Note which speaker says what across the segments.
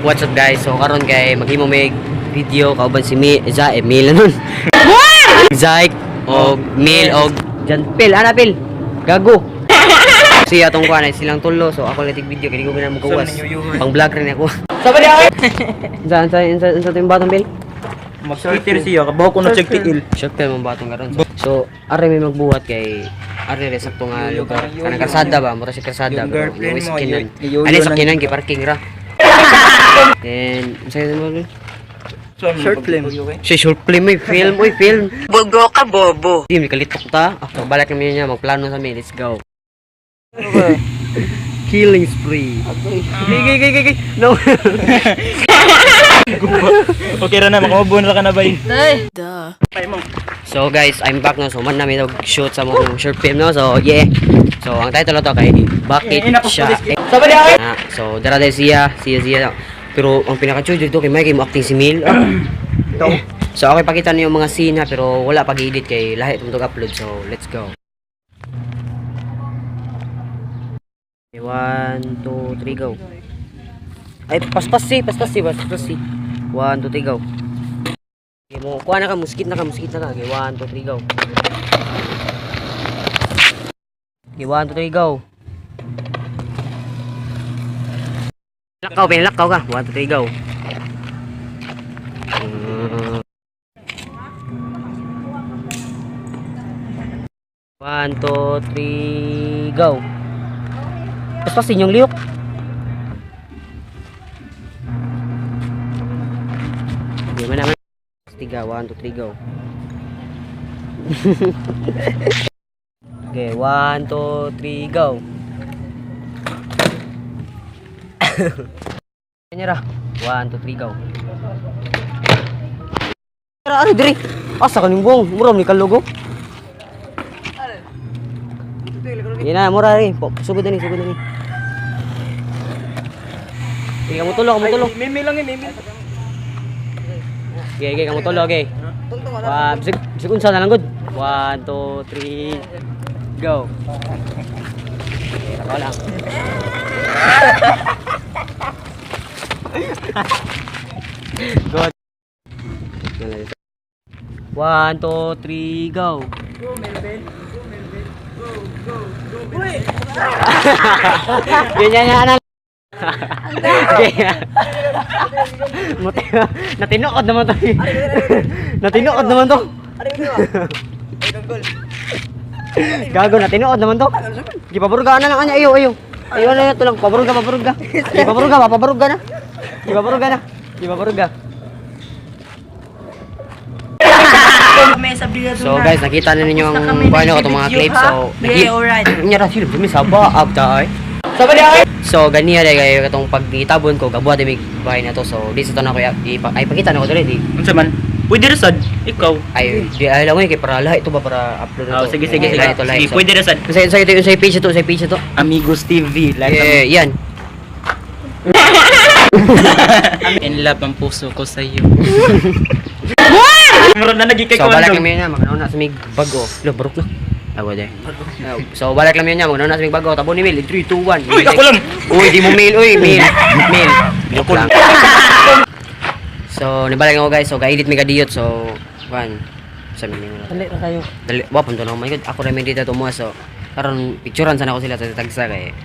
Speaker 1: What's up guys? So karon kay maghimo may video kauban si Emil nun. Zaik o Mil o Janpil, ana Pil. Gago. Siya tong kuan ay silang tulo, so ako letik video kay di ko na magawas. Pang vlog rin ako. Sabi di ako. Sa tong batong Pil.
Speaker 2: Mag-twitter siya, kabaw ko na check tiil.
Speaker 1: Shock tayo mong batong karon. So are may magbuhat kay are re sakto nga lugar. Kanang kalsada ba, mura si kalsada. Yung sakinan. Ani sakinan kay parking ra. And sa'yo mo
Speaker 2: Short film.
Speaker 1: si short film, film.
Speaker 3: Bobo ka, bobo.
Speaker 1: Team, kalitok ta. After balik kami niya, magplano sa amin. Let's go. Killing spree. Okay. No.
Speaker 2: Okay ra na, makamabon ra ka na ba eh.
Speaker 3: Duh.
Speaker 1: So guys, I'm back na. So man namin shoot sa mga short film no. So yeah. So ang title na to kay Bakit Siya. So dara siya. Pero ang pinaka-chujo dito kay Mike mo acting si Mil. So okay pakita niyo yung mga scene ha, pero wala pag-edit kay lahi itong upload. So let's go. 1, 2, 3 go. Ay paspas si. 1, 2, 3 go. Okay mo kuha na ka muskit na ka. Okay 1, 2, 3 go. Okay 1, 2, 3 go. Lakaw ka. 1, 2, 3 go. 1, 2, 3 go. Paspasin yung liyok. Hindi mo naman. 1, 2, 3 go. Okay 1, 2, 3 go. Kanya ra. 1, 2, 3 go. Ari diri. Asa kaning bong? Mura ni kalogo. Yan na, mura rin. Sugod na ni. Sige, kamu tulo.
Speaker 2: Meme lang eh, meme.
Speaker 1: Okay, kamu tulo, okay. Bisig unsa na lang gud. 1, 2, 3 go. Okay, takaw lang. Good. 1, 2, 3 go.
Speaker 2: Go Melvin. Go. Uy!
Speaker 1: Ganyan na. Natinood naman to. Gago, natinood naman to. Gipaburga na lang kanya. Ayo. Ayo na ito lang. Paburga. Gipaburga. So guys, nakita na ninyo ang paano ko itong mga clips. So,
Speaker 3: alright.
Speaker 1: Nyara sila, bumisa ba? Abta ay. So, ganiya dahil kayo itong pagnitabon ko, gabuha din may bahay na to. So, di sa ito na ko, ay pakita na ko dali, di.
Speaker 2: Unsa man? Pwede ra sad. Ikaw.
Speaker 1: Ay, di ay lang kay para lahat ito ba para upload na to.
Speaker 2: Sige.
Speaker 1: Ito live.
Speaker 2: Sige, pwede ra sad.
Speaker 1: Sa page ito.
Speaker 2: Amigos TV.
Speaker 1: Yan.
Speaker 2: In love ang puso ko sa iyo. Meron na nagikay ko.
Speaker 1: So, balik lang yun niya, magkanaon na sa mig bago. Lo, barok na. Awa de. So, balik lang yun niya, magkanaon na sa mig bago. Tabo ni Mil, 3, 2, 1.
Speaker 2: Uy, ako lang!
Speaker 1: Uy, di mo Mil, Mil. Ako lang. So, nabalik ako guys. So, ga-edit may kadiyot. So, sabi niyo na.
Speaker 3: Dali na kayo.
Speaker 1: Wapon to na. Oh my God, ako rin dito tumuha. So, karon picturean sana ko sila sa tagsa kay.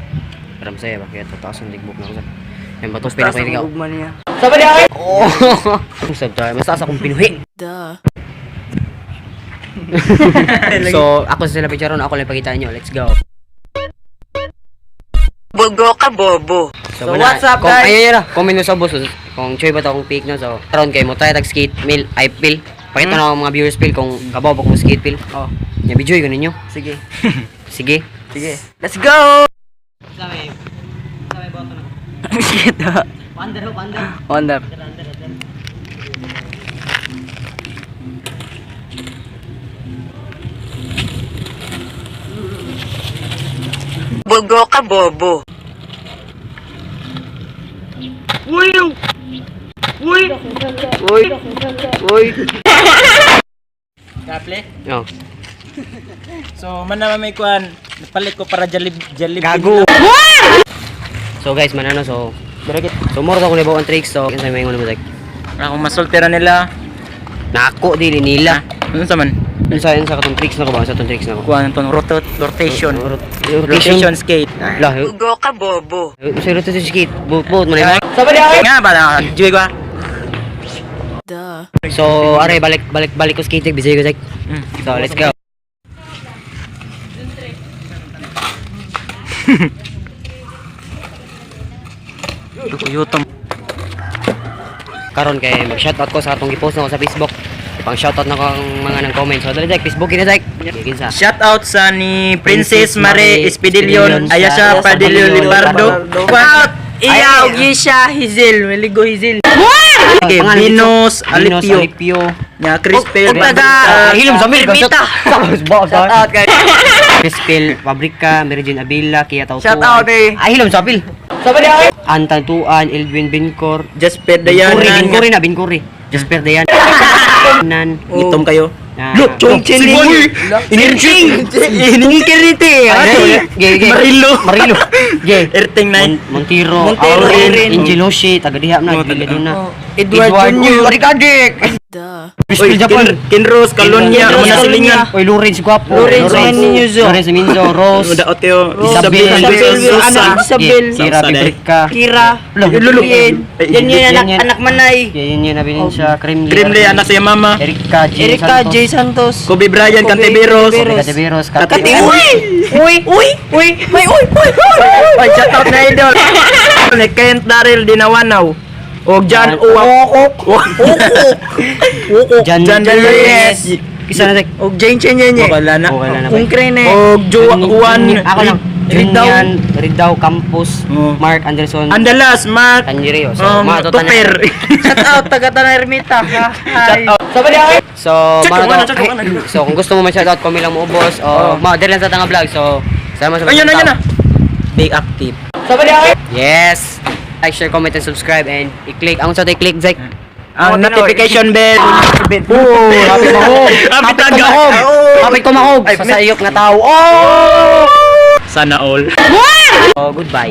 Speaker 1: Para masaya ba? Kaya tataas ang digbok na ko sa. Yan ba ito? Pinapahiligaw. Sabi niya kayo! Oh! Sabi tayo, mas akong pinuhi.
Speaker 3: Duh.
Speaker 1: So, ako sa sila picturean, ako lang pagitaan nyo. Let's go.
Speaker 3: Bobo ka, bobo.
Speaker 1: So
Speaker 2: what's up, guys?
Speaker 1: Ayun comment mo sa boss. Kung choy ba ito akong pick na. So, karon kay mo tayo tag-skate mill, ay pill. Pakita na ako mga viewers pill kung kabaw ba kung skate pill.
Speaker 2: Oh.
Speaker 1: Yan, video ko ninyo.
Speaker 2: Sige.
Speaker 1: Sige.
Speaker 2: Let's go!
Speaker 1: Sabi boto na.
Speaker 2: Shit.
Speaker 1: Wonder.
Speaker 3: Bobo ka, bobo.
Speaker 2: Uy!
Speaker 1: Uy.
Speaker 2: Kaple?
Speaker 1: Oh.
Speaker 2: So, man naman may kuhan. Napalit ko para jalib.
Speaker 1: Gago. So guys, manano so more to ko libaw ang tricks so kinsa may ngono mo like
Speaker 2: Ako masultira nila.
Speaker 1: nako dili nila.
Speaker 2: Ano sa man?
Speaker 1: Unsa katong tricks na ko ba sa tong tricks na ko?
Speaker 2: Kuhan itong rotation
Speaker 1: Rotation
Speaker 2: skate.
Speaker 1: lah.
Speaker 3: Bugo ka bobo.
Speaker 1: Sa rotation skate, buot mo na.
Speaker 2: Nga ba na? Juwi ko.
Speaker 1: So are balik ko skate bisay ko like. So let's go.
Speaker 2: Yutom.
Speaker 1: Karon kay mag-shoutout ko sa atong gi-post na ko sa Facebook. Pang shoutout na ko ang mga nang comment. So dali like Facebook kini like. Kinsa?
Speaker 2: Shout out sa ni Princess Mare Espidilion, Ayasha Padillo Lipardo. Shout
Speaker 3: Iyaw, Gisha, Hizil, Meligo Hizil.
Speaker 2: Okay, Venus Alipio. Nya Crispel.
Speaker 1: Hilom sa mil
Speaker 3: Ermita.
Speaker 1: Shout out kay Crispel Pabrika, Merijin Abila, Kia Tautuan.
Speaker 3: Shout out, eh.
Speaker 1: Ay hilom sa pil. Sabi dia. Antantuan, Elvin Bincor,
Speaker 2: Jasper Dayanan.
Speaker 1: Bincori. Jasper Dayan. Nan.
Speaker 2: Itom kayo.
Speaker 1: Look, chong
Speaker 2: Boy!
Speaker 1: Inerching!
Speaker 2: Inikiriti.
Speaker 1: Marilo. Ge.
Speaker 2: Erting na.
Speaker 1: Montiro,
Speaker 2: Montero,
Speaker 1: Aurin, Angeloshi, taga diha na, Bilado na.
Speaker 2: Edward Junior.
Speaker 1: Ricardec.
Speaker 2: Oy, Kinros, Kalonya, Manasilingan.
Speaker 1: Oy, Lawrence Guapo.
Speaker 2: Lawrence Minzo.
Speaker 1: Lawrence Minzo, Rose.
Speaker 2: Daot kayo.
Speaker 3: Isabel.
Speaker 1: Kira Petrica.
Speaker 3: Kira.
Speaker 2: Lulu.
Speaker 3: Yan yun, anak manay.
Speaker 1: Yan yun nabinin siya. Kremli.
Speaker 2: Kremli, anak siya mama.
Speaker 1: Erika
Speaker 3: J. Santos.
Speaker 2: Kobe Bryant, Cantiveros.
Speaker 1: Cateveros.
Speaker 2: Kati.
Speaker 3: Uy!
Speaker 2: Ay, shout out na idol. Ni Kent Daryl Dinawanaw. O Jan Uwak.
Speaker 1: Jan
Speaker 2: Reyes.
Speaker 1: Kisa na sek.
Speaker 3: Og Jane Chen yan eh.
Speaker 2: Wala na.
Speaker 3: Kung krene.
Speaker 2: O Juan.
Speaker 1: Ako lang. Junian, Ridao Campus,
Speaker 2: Oh.
Speaker 1: Mark Anderson,
Speaker 2: Andalas, Mark.
Speaker 1: Tanjiro. So, mga to
Speaker 2: Tuper.
Speaker 3: Shout out, taga Ermita. Hi.
Speaker 1: So, mga to.
Speaker 2: Check mo na.
Speaker 1: So, kung gusto mo ma-shoutout kami lang mo ubos o mga lang sa tanga vlog. So, sama sa
Speaker 2: Ayun na. Big active.
Speaker 1: Yes. Like, share, comment, and subscribe and i-click. Ang sa i-click, Zek.
Speaker 2: Ang notification bell.
Speaker 1: Oh, happy mahog.
Speaker 2: Happy taga.
Speaker 1: Happy kumahog. Sa sayop nga tao. Oh!
Speaker 2: Sana all.
Speaker 1: Oh, goodbye.